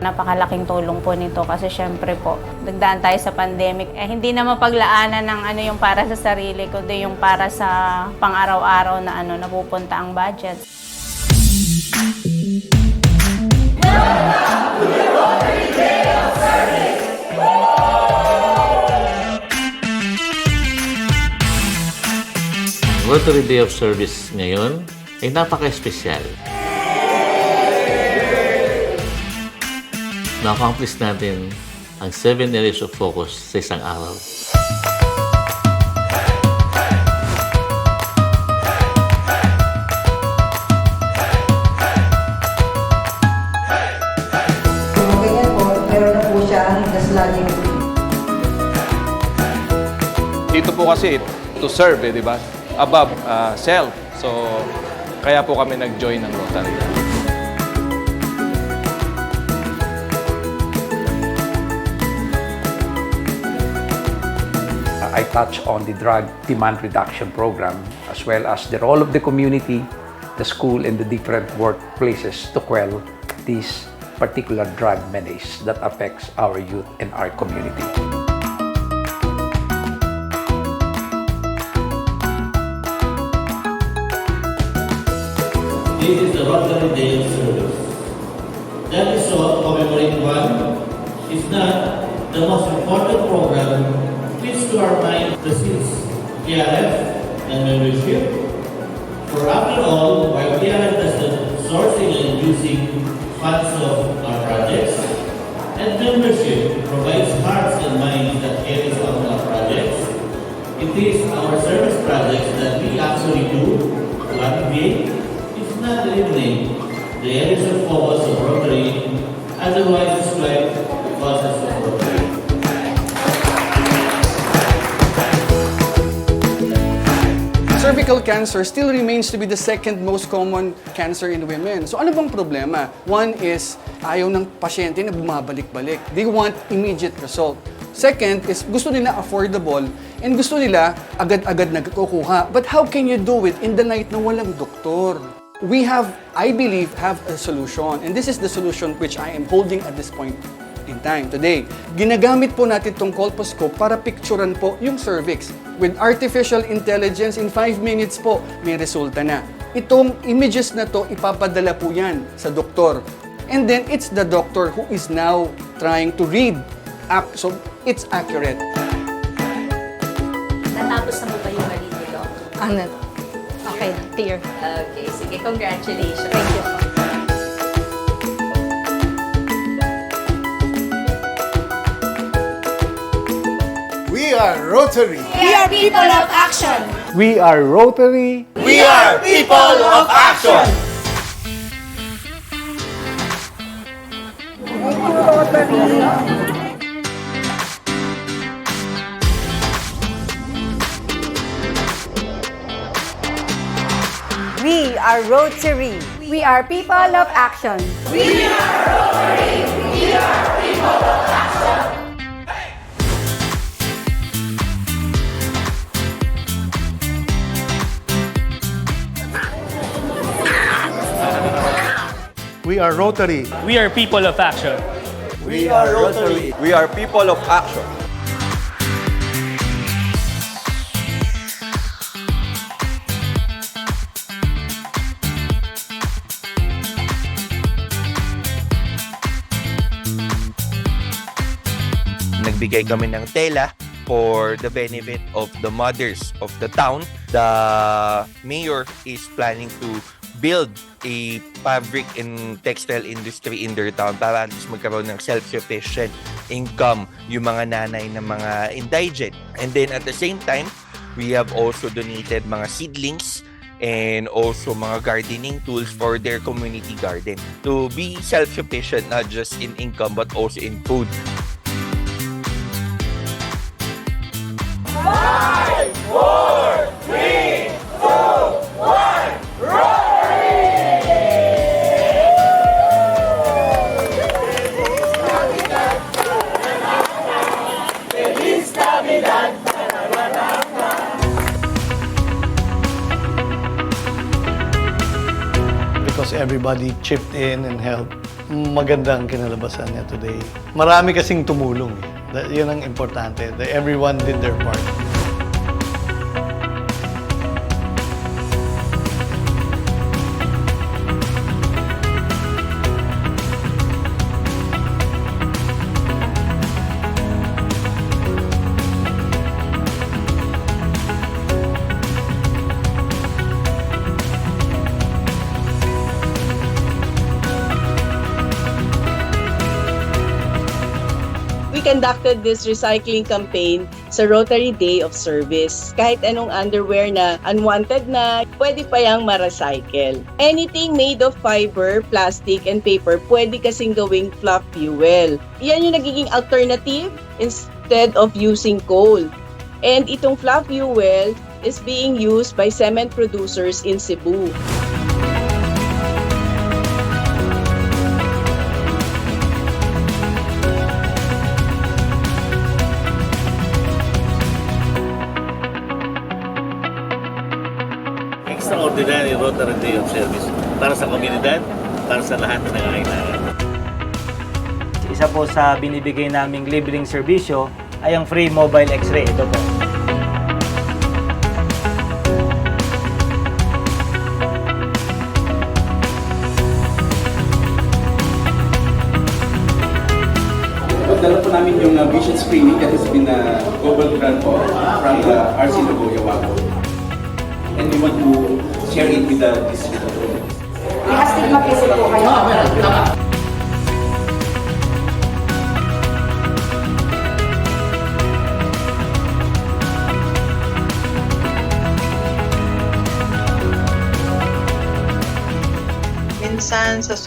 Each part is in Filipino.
Napakalaking tulong po nito kasi syempre po, nagdaan tayo sa pandemic. Hindi na mapaglaanan ng yung para sa sarili, kundi yung para sa pang-araw-araw na napupunta ang budget. Rotary Day of Service ngayon ay napaka-espesyal. Na-accomplish natin ang 7 areas of focus sa isang araw. Ganyan po, meron na po siyang gaslaning. Dito po kasi to serve, di ba? Above self. So, kaya po kami nag-join ng Rotary. I touch on the drug demand reduction program as well as the role of the community, the school, and the different workplaces to quell this particular drug menace that affects our youth and our community. This is the Rotary Day of Service. That is to commemorate one is not the most important program which to our mind precedes PRF and membership. For after all, while PRF does the sourcing and using funds of our projects, and membership provides hearts and minds that carries out our projects, it is our service projects that we actually do to alleviate, if not eliminate, the areas of focus of Rotary, otherwise described the causes of Rotary. Cervical cancer still remains to be the second most common cancer in women. So ano bang problema? One is ayaw ng pasyente na bumabalik-balik. They want immediate result. Second is gusto nila affordable and gusto nila agad-agad nagkukuha. But how can you do it in the night na walang doktor? We have, I believe, have a solution. And this is the solution which I am holding at this point in time today. Ginagamit po natin itong colposcope para picturean po yung cervix. With artificial intelligence, in 5 minutes po, may resulta na. Itong images na to, ipapadala po yan sa doktor. And then, it's the doctor who is now trying to read. So, it's accurate. Natapos na mo ba yung mali nito? Okay, clear. Okay, sige, congratulations. Thank you. We are Rotary. We are people of action! We are Rotary. We are people of action. We are Rotary. We are people of action! We are Rotary. We are people of action. We are Rotary. We are people of action. Nagbigay kami ng tela for the benefit of the mothers of the town. The mayor is planning to build a fabric and textile industry in their town para at least magkaroon ng self-sufficient income yung mga nanay ng mga indigent. And then at the same time, we have also donated mga seedlings and also mga gardening tools for their community garden to be self-sufficient not just in income but also in food. 5, 4, 3, 2, 1, Rotary! Feliz Navidad! Because everybody chipped in and helped. magandang kinalabasan niya today. Marami kasing tumulong. Yun ang importante. Everyone did their part. We conducted this recycling campaign sa Rotary Day of Service. Kahit anong underwear na unwanted na, pwede pa yang ma-recycle. Anything made of fiber, plastic, and paper, pwede kasing gawing fluff fuel. Yan yung nagiging alternative instead of using coal. And itong fluff fuel is being used by cement producers in Cebu. Extraordinary Rotary Day of Service para sa komunidad, para sa lahat na nangangailangan. Isa po sa binibigay naming libreng serbisyo ay ang free mobile x-ray. Ito po. Dala po namin yung vision screening that has been a global grant po from the RC Nagoya Wago. And we want to share it with the district. Astigmatism po kayo. Minsan sa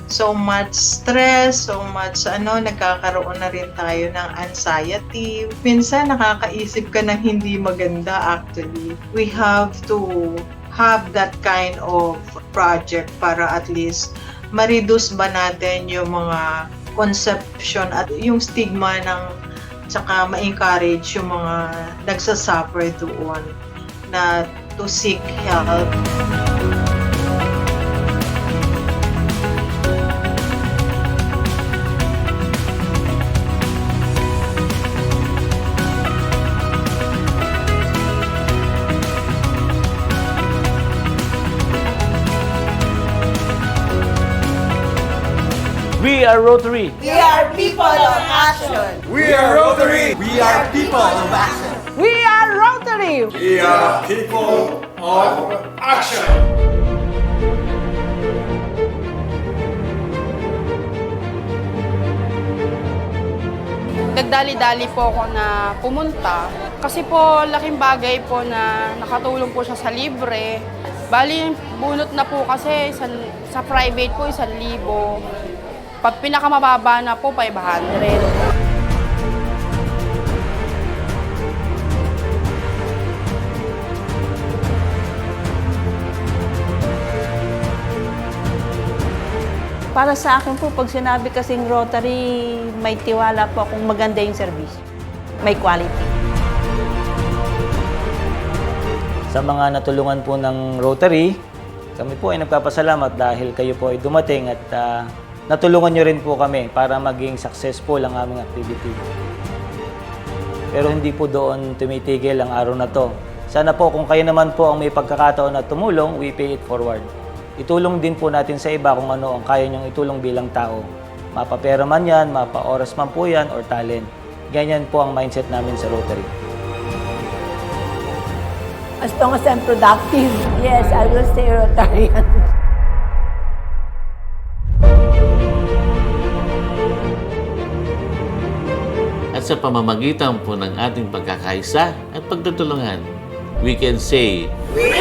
so much stress, so much nagkakaroon na rin tayo ng anxiety. Minsan nakakaisip ka ng hindi maganda actually. We have to have that kind of project para at least ma-reduce ba natin yung mga conception at yung stigma ng tsaka ma-encourage yung mga nagsasuffer doon na to seek help. We are Rotary. We are people of action. We are Rotary. We are people of action. We are Rotary. We are people of action. Nagdali-dali po ako na pumunta kasi po laking bagay po na nakatulong po siya sa libre. Bali, bunot na po kasi sa private po 1,000. Pag pinakamababa na po, 500. Para sa akin po, pag sinabi kasing Rotary, may tiwala po akong maganda yung service. May quality. Sa mga natulungan po ng Rotary, kami po ay nagpapasalamat dahil kayo po ay dumating at natulungan nyo rin po kami para maging successful ang aming activity. Pero hindi po doon tumitigil ang araw na to. Sana po kung kayo naman po ang may pagkakataon na tumulong, we pay it forward. Itulong din po natin sa iba kung ano ang kaya nyong itulong bilang tao. Mapapera man yan, mapaoras man po yan, or talent. Ganyan po ang mindset namin sa Rotary. As long as I'm productive, yes, I will stay Rotarian. At sa pamamagitan po ng ating pagkakaisa at pagtutulungan, we can say, We